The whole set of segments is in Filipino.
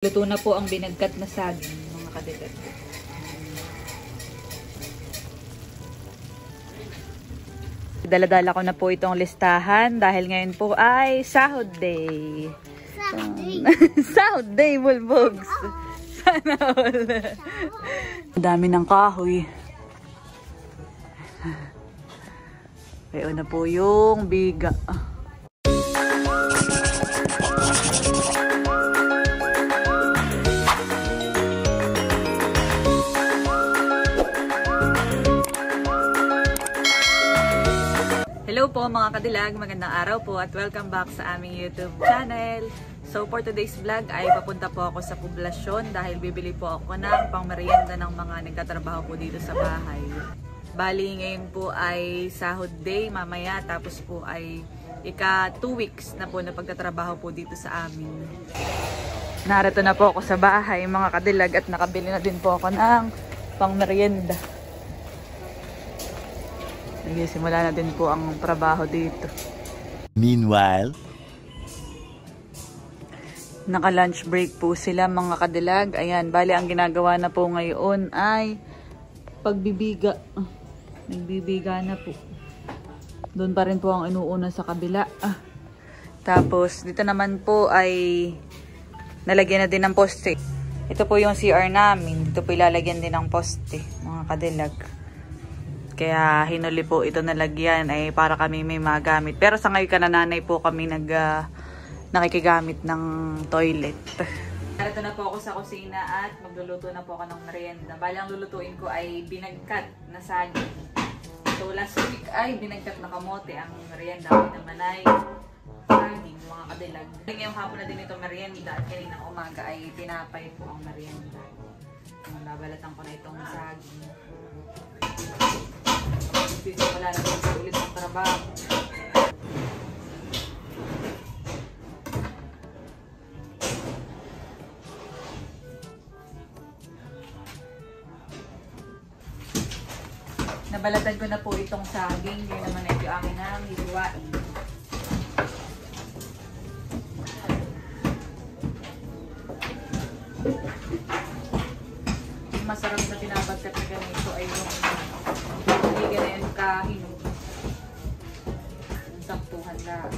Luto na po ang binagkat na saging, mga kadilag. Dala-dala ko na po itong listahan dahil ngayon po ay Sahod Day. Sahod Day. Sahod Day, Bulbogs. Sana all. Ang dami ng kahoy. Kaya na po yung biga. Hello po mga kadilag, magandang araw po at welcome back sa aming YouTube channel. So for today's vlog ay papunta po ako sa poblasyon dahil bibili po ako ng pangmerienda ng mga nagtatrabaho po dito sa bahay. Bali ngayon po ay Sahod Day mamaya, tapos po ay ika 2 weeks na po na pagtatrabaho po dito sa amin. Narito na po ako sa bahay mga kadilag at nakabili na din po ako ng pangmerienda. Simula na din po ang trabaho dito. Meanwhile, naka-lunch break po sila mga kadilag. Ayan, bali ang ginagawa na po ngayon ay pagbibiga. Nagbibiga na po. Doon pa rin po ang inuuna sa kabila. Tapos dito naman po ay nalagyan na din ng poste. Ito po yung CR namin. Ito po ilalagyan din ng poste mga kadilag. Kaya hinuli po ito nalagyan ay para kami may magamit. Pero sa ngayon kanananay po kami nakikigamit ng toilet. Narito na po ako sa kusina at magluluto na po ako ng merienda. Bali ang lulutuin ko ay binagkat na saging. So last week ay binagkat na kamote ang merienda. Ngayon naman ay saging mga kadilag. Ngayong hapon na din ito merienda at kaninang umaga ay tinapay po ang merienda. Babalatan ko na itong saging. Wala na po ulit ang trabaho. Nabalatan ko na po itong saging. Yun naman ay yung akin na hiluwain. Yung masarap na tinabagkat na ganito ay yung hindi ganyan kahinog. Ang saktuhan na.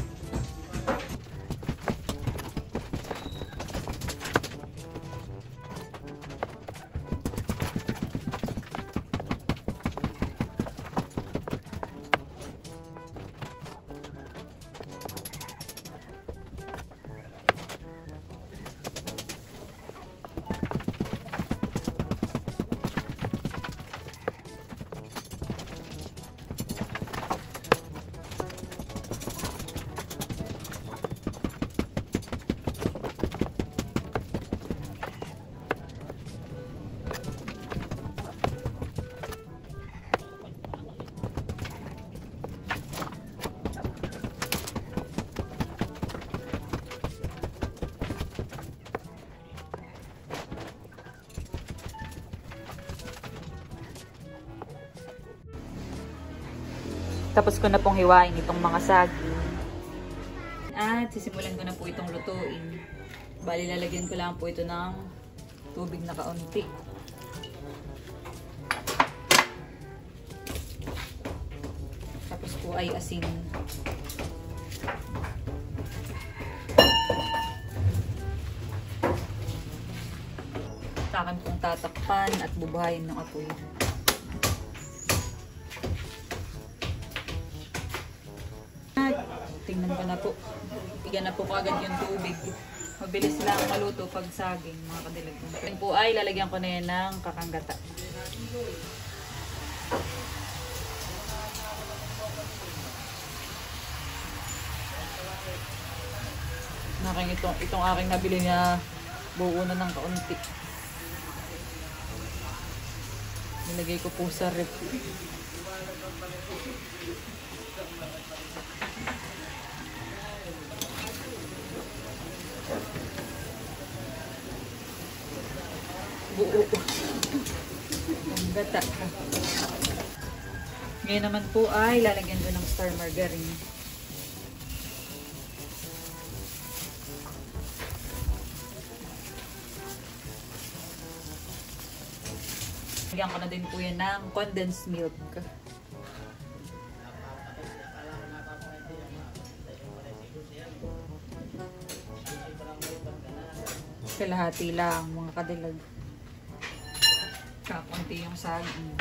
Tapos ko na pong hiwain itong mga saging. At sisimulan ko na po itong lutuin. Bali, lalagyan ko lang po ito ng tubig na kaunti. Tapos po ay asin. Takan pong tatakpan at bubuhayin ng apoy. Tingnan ko na po. Bigyan na po kagad yung tubig. Mabilis lang maluto pag saging, mga kadilag. Ito po ay lalagyan ko na yan ng kakanggata. Itong aking nabili na buo na ng kaunti. Nilagay ko po sa rep. Buo. Ang gata. Ngayon naman po ay lalagyan ko ng star margarine. Lagyan ko na din po yan ng condensed milk. Kalahati lang mga kadilag. Kakunti yung saging.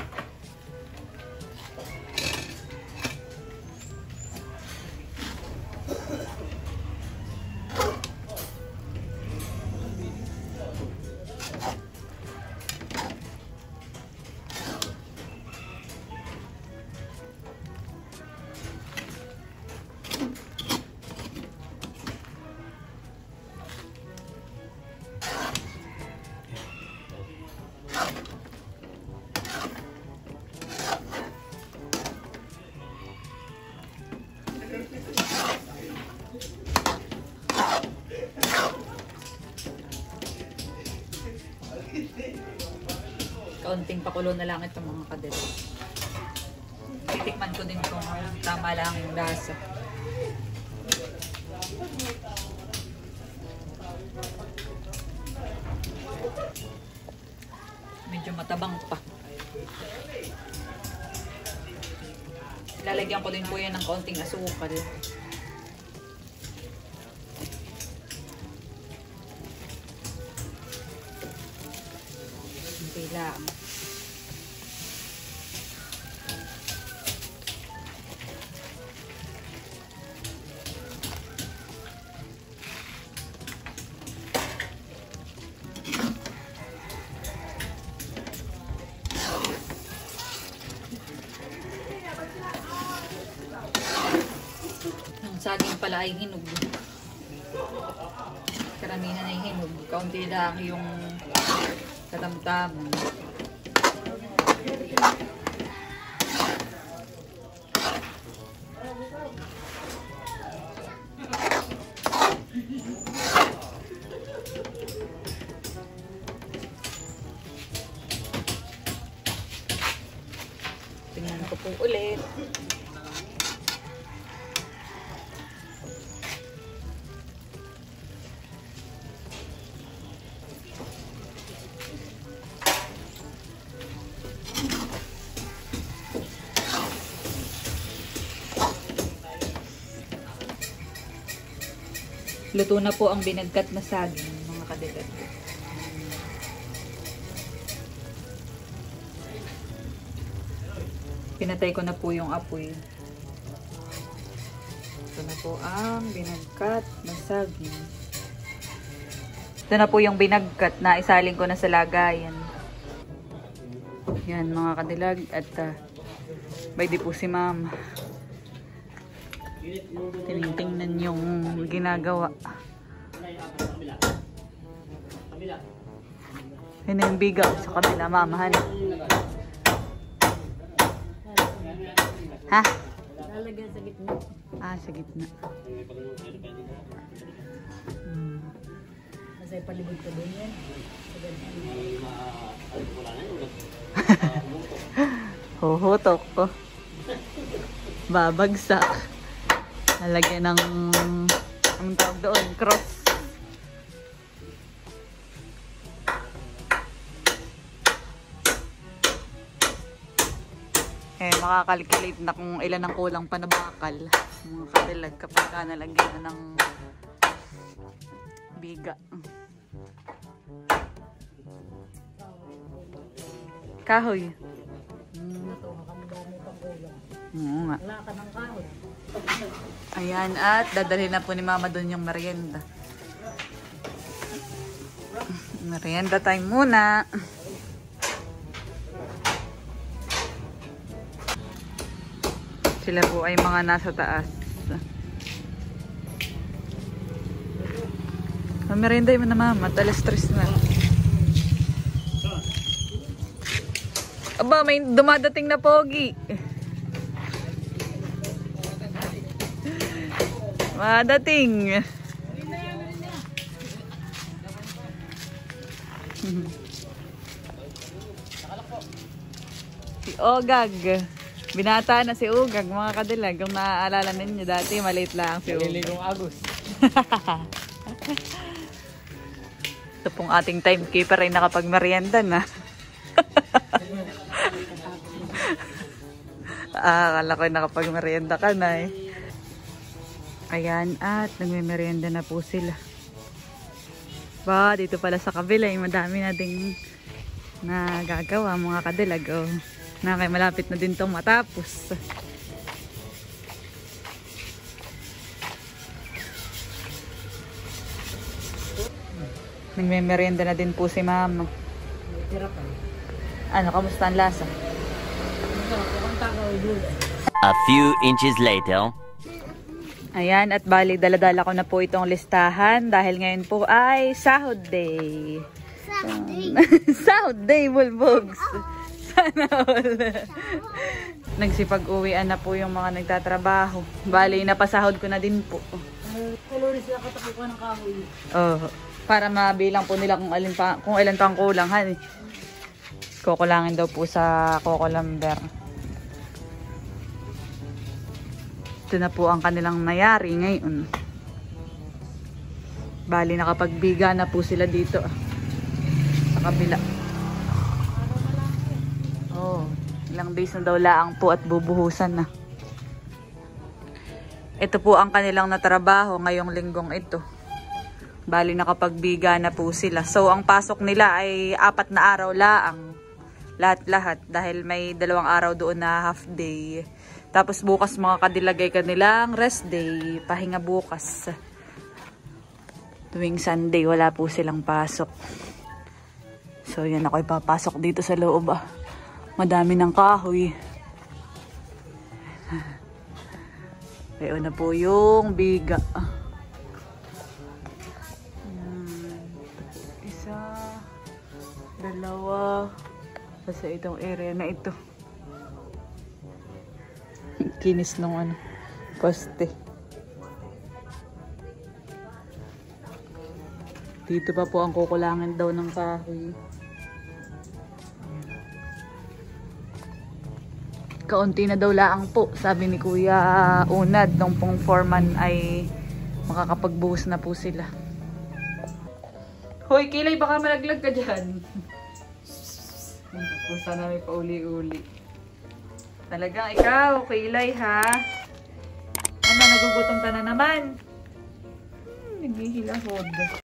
Kaunting pakulo na lang itong mga kadilag. Titikman ko din kung tama lang yung lasa. Medyo matabang pa. Lalagyan ko din po yan ng kaunting asukal. Okay lang. Ang saging pala ay hinog. Karamihan ay hinog. Kaunti lang yung katamtaman. Tingnan ko po ulit. Luto na po ang binagkat na saging, mga kadilag. Pinatay ko na po yung apoy. Ito na po ang binagkat na saging. Ito na po yung binagkat na isaling ko na sa lagayan. Yan mga kadilag. At by di po si ma'am. Tinitingnan yung ginagawa. Yun na yung bigaw sa kabila, mamahan. Ha? Lalagyan sa gitna. Ah, sa gitna. Kasi palibot ka din yan. Huhutok ko. Babagsak. Lalagyan ng anong tawag doon? Cross. Makakalculate na kung ilan ang kulang pa na bakal. Mga kadilag kapag ka nalagyan na ng biga. Kahoy. Oo nga. Wala ka ng kahoy. Ayan, at dadalhin na po ni mama doon yung merienda. Merienda time muna. Sila po ay mga nasa taas. Merienda mo na mama, alas 3 na. Aba, may dumadating na pogi. Madating. Si Ogag. Binata na si Ogag, mga kadilag. Kung naaalala ninyo dati, maliit lang si Ogag. Liligong Agus. Ito pong ating timekeeper ay nakapag-merienda na. Akala ko nakapag-merienda ka na eh. Ayan, at nagme-merienda na po sila. Ba, dito pala sa kabila, madami na ding nagagawa mga kadilag. Oh, malapit na din tong matapos. Nagme-merienda na din po si Mama. Tira pa. Ano, kamusta ang lasa? Ang tagaw doon. A few inches later. Ayan, at bali daladala ko na po itong listahan dahil ngayon po ay Sahod Day. Sahod Day. Sahod Day, Bulbogs. Sana all. Nagsipag-uwian na po yung mga nagtatrabaho. Bali, napasahod ko na din po. Kalori sila katakuan ng kahoy. Oh, para mabilang po nila kung ilan pang kulang. Han. Kukulangin daw po sa Coco Lumber. Ito na po ang kanilang nayari ngayon. Bali, nakapagbiga na po sila dito. Sa kabila. Oh, ilang days na daw laang po at bubuhusan na. Ito po ang kanilang natrabaho ngayong linggong ito. Bali, nakapagbiga na po sila. So, ang pasok nila ay 4 na araw laang. Lahat-lahat. Dahil may 2 araw doon na half day. Tapos bukas mga kadilagay kanilang rest day. Pahinga bukas. Tuwing Sunday, wala po silang pasok. So, yan ako ipapasok dito sa loob. Madami ng kahoy. Ayun na po yung biga. Isa, 2, sa itong area na ito. Kinis nung poste. Dito pa po ang kukulangan daw ng kahoy. Kaunti na daw laang po, sabi ni Kuya Unad, nung pong foreman ay makakapagbuhos na po sila. Hoy, Kilay, baka malaglag ka dyan. Kung sana may pauli-uli. Talagang ikaw, Kilay, ha? Ano, nagugutom ka na naman? Naghihilahod.